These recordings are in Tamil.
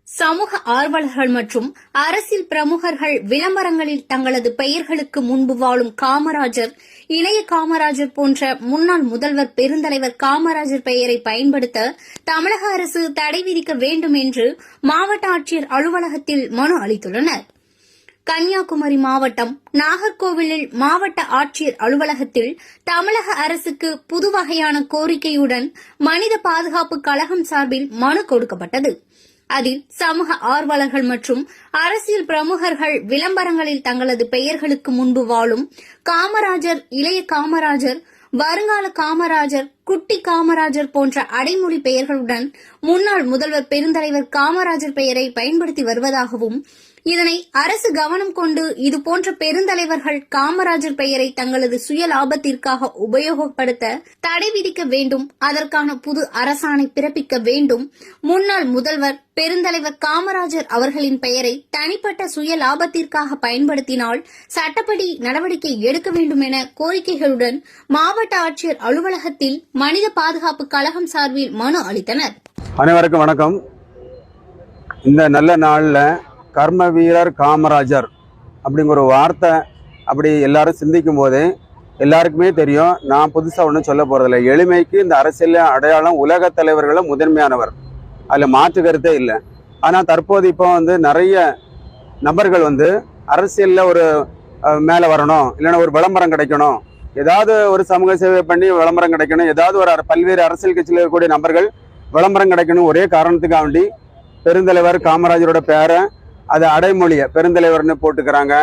சமூக ஆர்வலர்கள் மற்றும் அரசியல் பிரமுகர்கள் விளம்பரங்களில் தங்களது பெயர்களுக்கு முன்பு வாழும் காமராஜர், இளைய காமராஜர் போன்ற முன்னாள் முதல்வர் பெருந்தலைவர் காமராஜர் பெயரை பயன்படுத்த தமிழக அரசு தடை விதிக்க வேண்டும் என்று மாவட்ட ஆட்சியர் அலுவலகத்தில் மனு அளித்துள்ளனர். கன்னியாகுமரி மாவட்டம் நாகர்கோவிலில் மாவட்ட ஆட்சியர் அலுவலகத்தில் தமிழக அரசுக்கு புது வகையான கோரிக்கையுடன் மனித பாதுகாப்பு கழகம் சார்பில் மனு கொடுக்கப்பட்டது. அதில் சமூக ஆர்வலர்கள் மற்றும் அரசியல் பிரமுகர்கள் விளம்பரங்களில் தங்களது பெயர்களுக்கு முன்பு வாழும் காமராஜர், இளைய காமராஜர், வருங்கால காமராஜர், குட்டி காமராஜர் போன்ற அடைமொழி பெயர்களுடன் முன்னாள் முதல்வர் பெருந்தலைவர் காமராஜர் பெயரை பயன்படுத்தி வருவதாகவும், இதனை அரசு கவனம் கொண்டு இதுபோன்ற பெருந்தலைவர்கள் காமராஜர் பெயரை தங்களது சுய லாபத்திற்காக உபயோகப்படுத்த தடை விதிக்க வேண்டும், அதற்கான புது அரசாணை பிறப்பிக்க வேண்டும், முன்னாள் முதல்வர் பெருந்தலைவர் காமராஜர் அவர்களின் பெயரை தனிப்பட்ட சுய லாபத்திற்காக பயன்படுத்தினால் சட்டப்படி நடவடிக்கை எடுக்க வேண்டும் என கோரிக்கைகளுடன் மாவட்ட ஆட்சியர் அலுவலகத்தில் மனித பாதுகாப்பு கழகம் சார்பில் மனு அளித்தனர். அனைவருக்கும் வணக்கம். இந்த நல்ல நாள்ல கர்ம வீரர் காமராஜர் அப்படிங்கிற ஒரு வார்த்தை அப்படி எல்லாரும் சிந்திக்கும் போதே எல்லாருக்குமே தெரியும். நான் புதுசாக ஒன்றும் சொல்ல போகிறதில்ல. எளிமைக்கு இந்த அரசியல் அடையாளம் உலக தலைவர்களும் முதன்மையானவர், அதில் மாற்று கருத்தே இல்லை. ஆனால் தற்போது இப்போ நிறைய நபர்கள் அரசியலில் ஒரு மேலே வரணும், இல்லைன்னா ஒரு விளம்பரம் கிடைக்கணும், ஏதாவது ஒரு சமூக சேவை பண்ணி விளம்பரம் கிடைக்கணும், ஏதாவது ஒரு பல்வேறு அரசியல் கட்சியில் இருக்கக்கூடிய நபர்கள் விளம்பரம் கிடைக்கணும் ஒரே காரணத்துக்காக வேண்டி பெருந்தலைவர் காமராஜரோட பேரை அது அடைமொழியை பெருந்தலைவர்னு போட்டுக்கிறாங்க,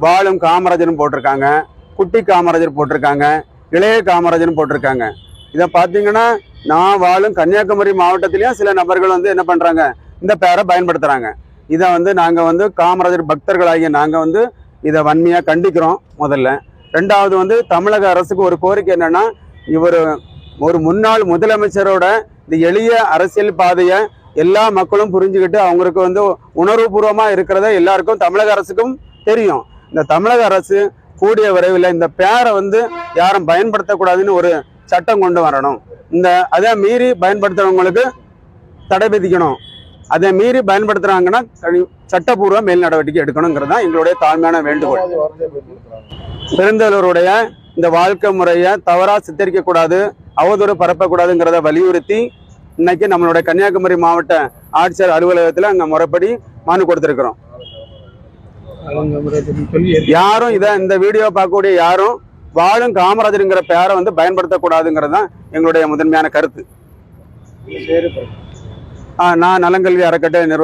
வாழும் காமராஜர்னு போட்டிருக்காங்க, குட்டி காமராஜர் போட்டிருக்காங்க, இளைய காமராஜர்னு போட்டிருக்காங்க. இதை பார்த்தீங்கன்னா நான் வாழும் கன்னியாகுமரி மாவட்டத்திலையும் சில நபர்கள் என்ன பண்ணுறாங்க, இந்த பேரை பயன்படுத்துகிறாங்க. இதை நாங்கள் காமராஜர் பக்தர்களாகிய நாங்கள் இதை வன்மையாக கண்டிக்கிறோம். முதல்ல. ரெண்டாவது தமிழக அரசுக்கு ஒரு கோரிக்கை என்னன்னா, இவர் ஒரு முன்னாள் முதலமைச்சரோட இந்த எளிய அரசியல் பாதையை எல்லா மக்களும் புரிஞ்சுக்கிட்டு அவங்களுக்கு உணர்வுபூர்வமா இருக்கிறத எல்லாருக்கும் தமிழக அரசுக்கும் தெரியும். இந்த தமிழக அரசு கூடிய விரைவில் இந்த பேரை யாரும் பயன்படுத்தக்கூடாதுன்னு ஒரு சட்டம் கொண்டு வரணும். அதை மீறி பயன்படுத்துறவங்களுக்கு தடை விதிக்கணும். அதை மீறி பயன்படுத்துறாங்கன்னா சட்டப்பூர்வ மேல் நடவடிக்கை எடுக்கணுங்கிறது தான் எங்களுடைய தாழ்மையான வேண்டுகோள். பெருந்தலைவருடைய இந்த வாழ்க்கை முறையை தவறா சித்தரிக்க கூடாது, அவதூறு பரப்பக்கூடாதுங்கிறத வலியுறுத்தி இன்னைக்கு நம்மளுடைய கன்னியாகுமரி மாவட்ட ஆட்சியர் அலுவலகத்தில் அங்க முறைப்படி மனு கொடுத்திருக்கிறோம். யாரும் இந்த வீடியோ பார்க்கக்கூடிய யாரும் வாழும் காமராஜருங்கிற பேரை பயன்படுத்தக்கூடாதுங்கிறது தான் எங்களுடைய முதன்மையான கருத்து. நான் நலங்கல்வி அறக்கட்டளை நிறுவனம்